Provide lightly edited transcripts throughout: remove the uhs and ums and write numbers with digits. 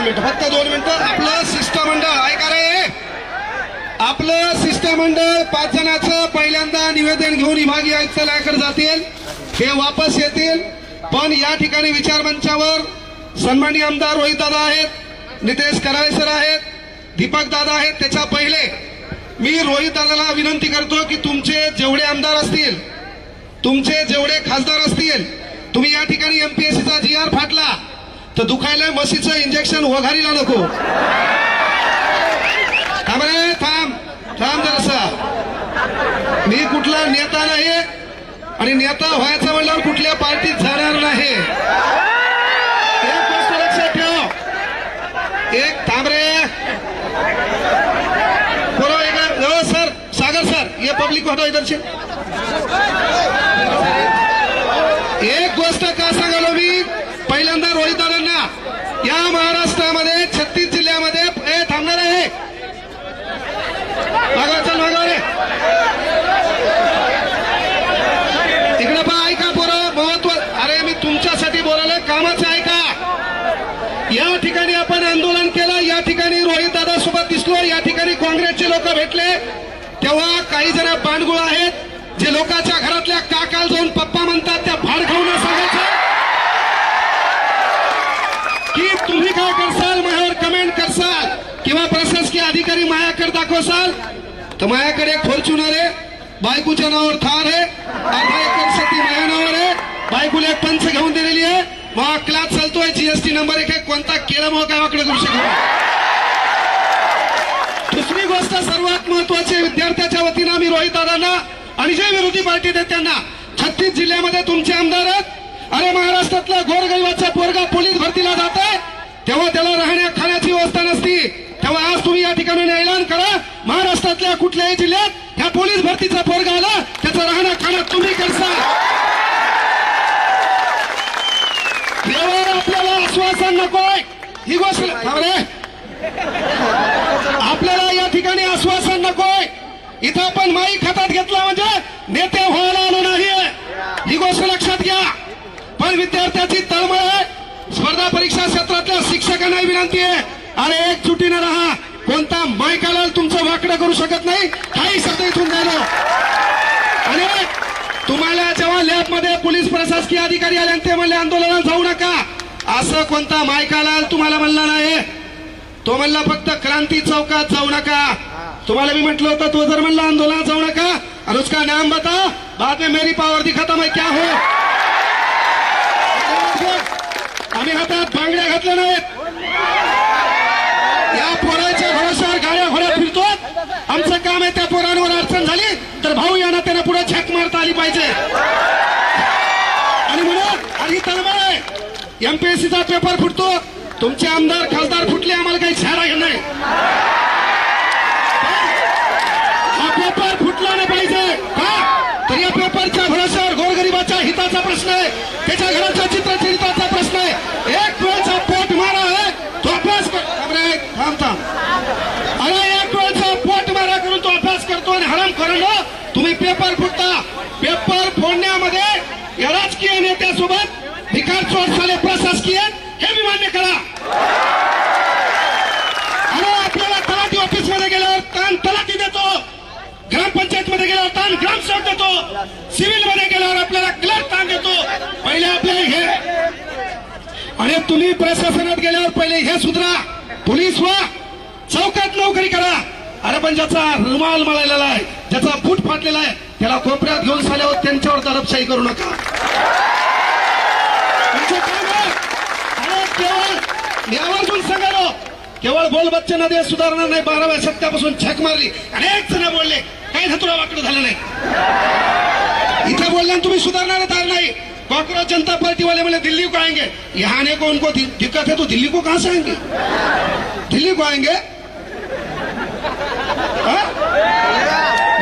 मिनिटं, फक्त 2 मिनिटं. आपलं शिष्टमंडळ ऐका रे, आपलं शिष्टमंडळ 5 जणांचं पहिल्यांदा निवेदन घेऊन विभागीय आयुक्तालयाकडे जातील, हे वापस येतील. पण या ठिकाणी विचारमंचावर सन्माननीय आमदार रोहित दादा आहेत, नितेश कराळे सर आहेत, दीपक दादा आहेत. त्याच्या पहिले मी रोहित दादाला विनंती करतो की तुमचे जेवढे आमदार असतील, तुमचे जेवढे खासदार असतील, तुम्ही या ठिकाणी एमपीएससीचा GR फाटला तर दुखायला म्हशीचं इंजेक्शन वघारीला नको. थांब रे, थांब जरासा. मी कुठला नेता नाही आणि नेता व्हायचं म्हणल्यावर कुठल्या पार्टीत जाणार नाही. एक गोष्ट लक्षात ठेव. एक थांब रे, बरोबर सर, सागर सर, ये पब्लिक हटो इधर से. एक गोष्ट का सांगालो मी पहिल्यांदा रोहित दादांना, या महाराष्ट्रामध्ये 36 जिल्ह्यामध्ये थांबणार आहे. चल रे इकडे पहा, ऐका पोरं, महत्व. अरे मी तुमच्यासाठी बोलायला, कामाचं ऐका. या ठिकाणी आपण आंदोलन केलं, या ठिकाणी रोहित दादा सोबत दिसलो, या ठिकाणी काँग्रेसचे लोक भेटले. तेव्हा काही जण बांडगुळ आहेत जे लोकांच्या घरातल्या काकाला जाऊन पप्पा म्हणतात, त्या भाड खाऊन सांगायचं की तुम्ही काय करसाल, माझ्यावर कमेंट करसाल किंवा प्रशासकीय अधिकारी मायाकडे दाखवसाल तर माझ्याकडे एक फॉर्च्युनर आहे, बायकोच्या नावावर थार आहे, अर्धा एकर शेती माझ्या नावावर आहे, बायकोला एक पंच घेऊन दिलेली आहे, मग क्लास चालतोय, GST नंबर 1 आहे, कोणता केला मग गावाकडे करू शकतो. दुसरी गोष्ट सर्वात महत्वाची, विद्यार्थ्याच्या वतीनं आम्ही रोहित दादांना आणि जे विरोधी पार्टी आहेत त्यांना, 36 जिल्ह्यामध्ये तुमचे आमदार आहेत. अरे महाराष्ट्रातला गोरगरिबाचा पोरगा पोलीस भरतीला जात आहे तेव्हा त्याला राहण्या खाण्याची व्यवस्था नसती, तेव्हा आज तुम्ही या ठिकाणी ऐलान करा, महाराष्ट्रातल्या कुठल्याही जिल्ह्यात ह्या पोलीस भरतीचा पोरगा आला त्याचं राहणं खाणं तुम्ही करसाल. यावर आपल्याला आश्वासन नकोय, ही गोष्ट आपल्याला या ठिकाणी आश्वासन नकोय. इथं आपण माईक हातात घेतला म्हणजे नेते व्हायला आलो नाहीये, ही गोष्ट लक्षात घ्या. पण विद्यार्थ्याची तळमळ आहे, स्पर्धा परीक्षा क्षेत्रातल्या शिक्षकांना विनंती आहे, अरे एकजुटीने राहा, कोणता मायकाला तुमचं वाकडं करू शकत नाही, काही शब्द इथून द्यायला. आणि तुम्हाला जेव्हा लॅबमध्ये पोलीस प्रशासकीय अधिकारी आले ते म्हणले आंदोलनात जाऊ नका, असं कोणता मायकाला तुम्हाला म्हणला नाही. तो म्हणला फक्त क्रांती चौकात जाऊ नका. तुम्हाला मी म्हटलं होतं, तो जर म्हणला आंदोलनात जाऊ नका और उसका नाम बता, बाद में मेरी पावर दिखाता मैं क्या हो. आम्ही हातात बांगड्या घातल्या नाहीत, या पोराच्या भरोशावर गाड्या घोड्या फिरतो. आमचं काम आहे त्या पोरांवर अडचण झाली तर भाऊ या नात्याने पुढे झक मारता आली पाहिजे. आणि म्हणून आणि तळमळ आहे, एमपीएससीचा पेपर फुटतो, तुमचे आमदार खासदार फुटले, आम्हाला काही छाडा नाही. हा पेपर फुटला नाही पाहिजे का, तर या पेपरच्या भरोशावर गोरगरिबाच्या हिताचा प्रश्न आहे, त्याच्या घराच्या चित्रचरित्राचा प्रश्न आहे. एक वेळचा पोट मारा आहे तो अभ्यास कर, थांब. अरे एक वेळचा पोट मारा करून तो अभ्यास करतो आणि हराम करून तुम्ही पेपर फुटता. पेपर फोडण्यामध्ये या राजकीय नेत्यासोबत भिकार चोट झाले प्रशासकीय, हे मी मान्य करा. अरे आपल्याला तलाठी ऑफिस मध्ये गेल्यावर ताण तलाठी देतो, ग्रामपंचायत मध्ये गेल्यावर ताण ग्रामसेवक देतो, सिव्हिल मध्ये गेल्यावर आपल्याला क्लर्क ताण देतो. पहिले आपल्याला हे, आणि तुम्ही प्रशासनात गेल्यावर पहिले हे सुधरा, पोलीस व्हा, चौकात नोकरी करा. अरे पण ज्याचा रुमाल मळलेला आहे, ज्याचा बूट फाटलेला आहे, त्याला कोपऱ्यात घेऊन झाल्यावर त्यांच्यावर दडपशाही करू नका. केवळ यावरून सांगालो, केवळ बोल बच्चन देश सुधारणार नाही, 12व्या शतकापासून झक मारली, अनेक जण बोलले, काही धतुरा वाकडं झालं नाही. इथे बोलल्यान तुम्ही सुधारणार नाही. कांग्रेस जनता पार्टी वाले बोले दिल्ली को आएंगे, यहाँ आने को उनको दिक्कत है तो दिल्ली को कहां से आएंगे, दिल्ली को आएंगे.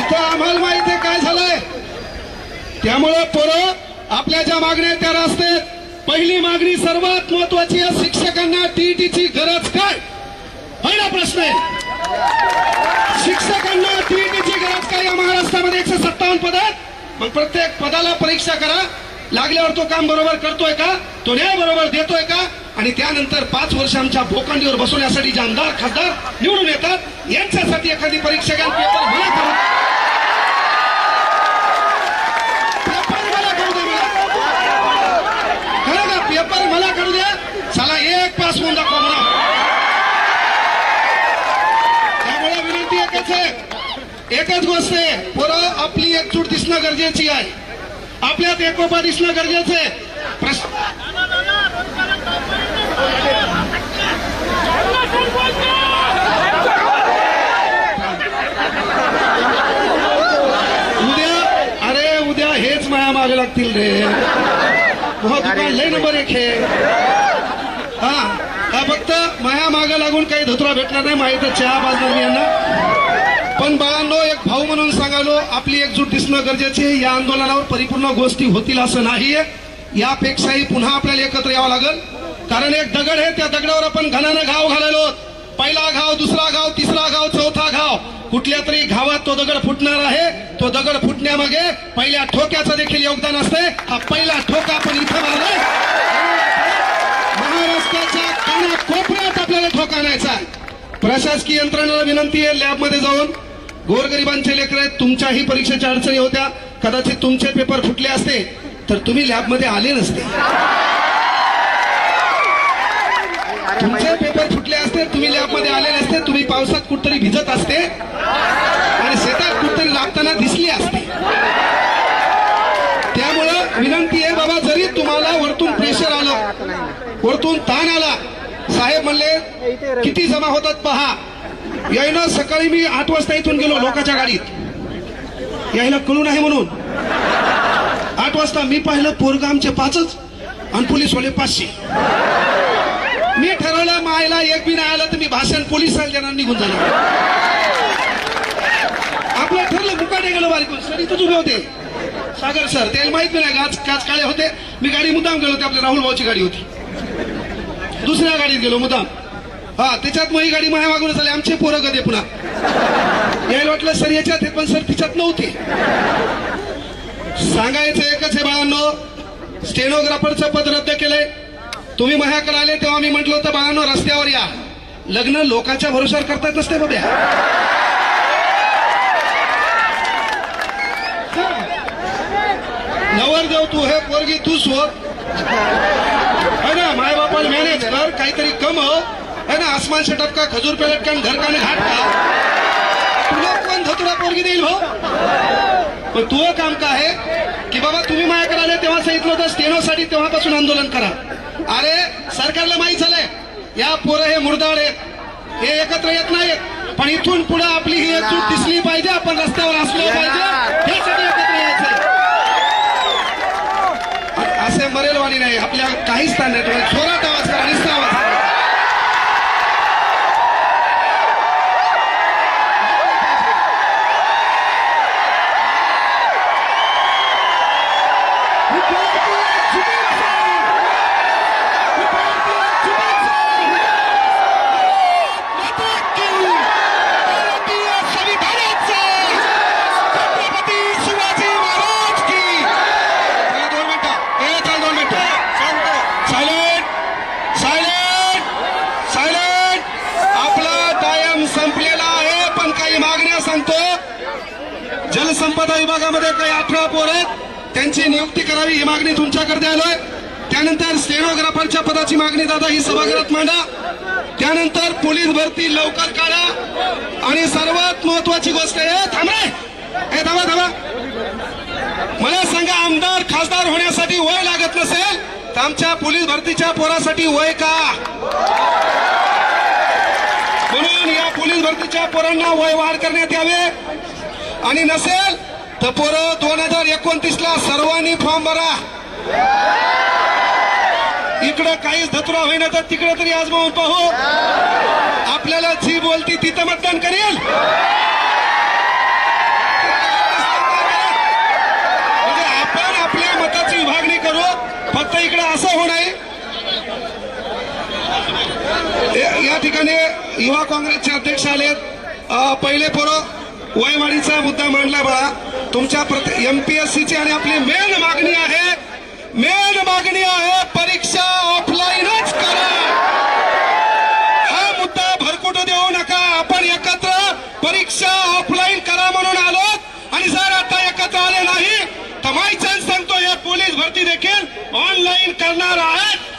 इथं आम्हाला माहिती आहे काय झालंय. त्यामुळे पोरं आपल्या ज्या मागण्या त्या रस्त्यात, पहिली मागणी सर्वात महत्वाची आहे, शिक्षकांना टीईटीची गरज काय, पहिला प्रश्न आहे. शिक्षकांना टीईटीची गरज काय. या महाराष्ट्रामध्ये 157 पद आहेत, मग प्रत्येक पदाला परीक्षा करा, लागल्यावर तो काम बरोबर करतोय का, तो न्याय बरोबर देतोय का, आणि त्यानंतर 5 वर्ष आमच्या भोकांडीवर बसवण्यासाठी जे आमदार खासदार निवडून येतात यांच्यासाठी एखादी परीक्षा घ्या, पेपर मला करू पेपर मला करू द्या, चला एक पास होऊन दाखवा मला. त्यामुळे विनंती एकच आहे, एकच गोष्ट आहे, पोरं आपली एकजूट दिसणं गरजेची आहे, आपल्यात एकोपा दिसणं गरजेचं आहे. उद्या हेच माया मागे लागतील रे. दुकान लय नंबर 1 हे. हा फक्त माया मागे लागून काही धुतरा भेटणार नाही, माहिती चहा बाजणार मी यांना. पण बाळांनो, एक भाऊ म्हणून सांगालो, आपली एकजूट दिसणं गरजेचे आहे. या आंदोलनावर परिपूर्ण गोष्टी होतील असं नाहीये, यापेक्षाही पुन्हा आपल्याला एकत्र यावं लागेल. कारण एक दगड आहे, त्या दगडावर आपण घनानं घाव घालायलो. पहिला घाव, दुसरा घाव, तिसरा घाव, चौथा घाव. कुठल्या तरी घावात तो दगड फुटणार आहे. तो दगड फुटण्यामागे पहिल्या ठोक्याचं देखील योगदान असते. हा पहिला ठोका आपण इथं मारलाय. महाराष्ट्राच्या कानाकोपऱ्यात आपल्याला ठोका आणायचा. प्रशासकीय यंत्रणेला विनंती आहे, लॅबमध्ये जाऊन गोरगरिबांचे लेकर आहेत, तुमच्याही परीक्षेच्या अडचणी होत्या, कदाचित तुमचे पेपर फुटले असते तर तुम्ही लॅबमध्ये आले नसते. तुमचे पेपर फुटले असते, तुम्ही लॅबमध्ये आले नसते, तुम्ही पावसात कुठतरी भिजत असते आणि शेतात कुठतरी लागताना दिसली असते. त्यामुळं विनंती आहे बाबा, जरी तुम्हाला वरतून प्रेशर आलं, वरतून ताण आला, साहेब म्हणले किती जमा होतात पहा. यायला सकाळी मी 8 वाजता इथून गेलो लोकांच्या गाडीत, यायला कळून आहे म्हणून. 8 वाजता मी पाहिलं पोरगा आमचे 5च आणि पोलीसवाले 500. मी ठरवलं मायला एक बी नाही आलं तर मी भाषण पोलिसांना देणार, निघून जाणार. आपलं ठरलं, मुकाटे गेलो बारीक सर, इथंच उभे होते सागर सर, त्याला माहित नाही काच काळे होते. मी गाडी मुद्दाम गेलो होते, आपल्या राहुल भाऊची गाडी होती, दुसऱ्या गाडीत गेलो मुद्दाम. त्याच्यात मग ही गाडी माझ्या मागून झाली. आमचे पोरं कधी पुन्हा यायला वाटलं सर याच्यात, पण सर तिच्यात नव्हते. सांगायचं एकच आहे बाळांनो, स्टेनोग्राफरचं पद रद्द केलंय. तुम्ही माझ्याकडे आले तेव्हा मी म्हटलं होतं बाळांनो रस्त्यावर या. लग्न लोकांच्या भरोशावर करतात नसते बाब्या. नवरदेव तू हे, पोरगी तू शोध है ना, माय बापाला मॅनेज कर, काहीतरी कम हो है ना. आसमान से टपका, खजूर पे लटका, घर का घाट का. तुला कोण धतुरा पोरगी देईल हो. पण तू काम का आहे की बाबा तुम्ही माझ्याकडे आले तेव्हा सांगितलं होतं स्टेनोसाठी, तेव्हापासून आंदोलन करा. अरे सरकारला माहीत झालंय या पोरं हे मुर्दाड आहेत, हे एकत्र येत नाहीत. पण इथून पुढे आपली ही एकजूट दिसली पाहिजे, आपण रस्त्यावर असलो पाहिजे, यासाठी एकत्र यायचं. असे मरेलवाणी नाही, आपल्या काहीच स्थान नाही. जोरात आवाज करा, निस्ता आवाज करा. जलसंपदा विभागामध्ये काही 18 पोरं आहेत, त्यांची नियुक्ती करावी ही मागणी तुमच्याकडे आलोय. त्यानंतर स्टेनोग्राफरच्या पदाची मागणी दादा ही सभागृहात मांडा. त्यानंतर पोलीस भरती लवकर काढा. आणि सर्वात महत्वाची गोष्ट आहे, थांबा, मला सांगा, आमदार खासदार होण्यासाठी वय लागत नसेल तर आमच्या पोलीस भरतीच्या पोरासाठी वय का. म्हणून या पोलीस भरतीच्या पोरांना वय वाढ करण्यात यावे. आणि नसेल तर पोरं 2029ला सर्वांनी फॉर्म भरा. इकडं काहीच धतुरा होईना तर तिकडे तरी आजमावून पाहू. आपल्याला जी बोलती तिथं मतदान करेल. म्हणजे आपण आपल्या मताची विभागणी करू. फक्त इकडे असं होणार. या ठिकाणी युवा काँग्रेसचे अध्यक्ष आलेत. पहिले पोरं वयवाढीचा मुद्दा मांडला बघा. तुमच्या MPSCची आणि आपली मेन मागणी आहे परीक्षा ऑफलाईनच करा. करणार आहेत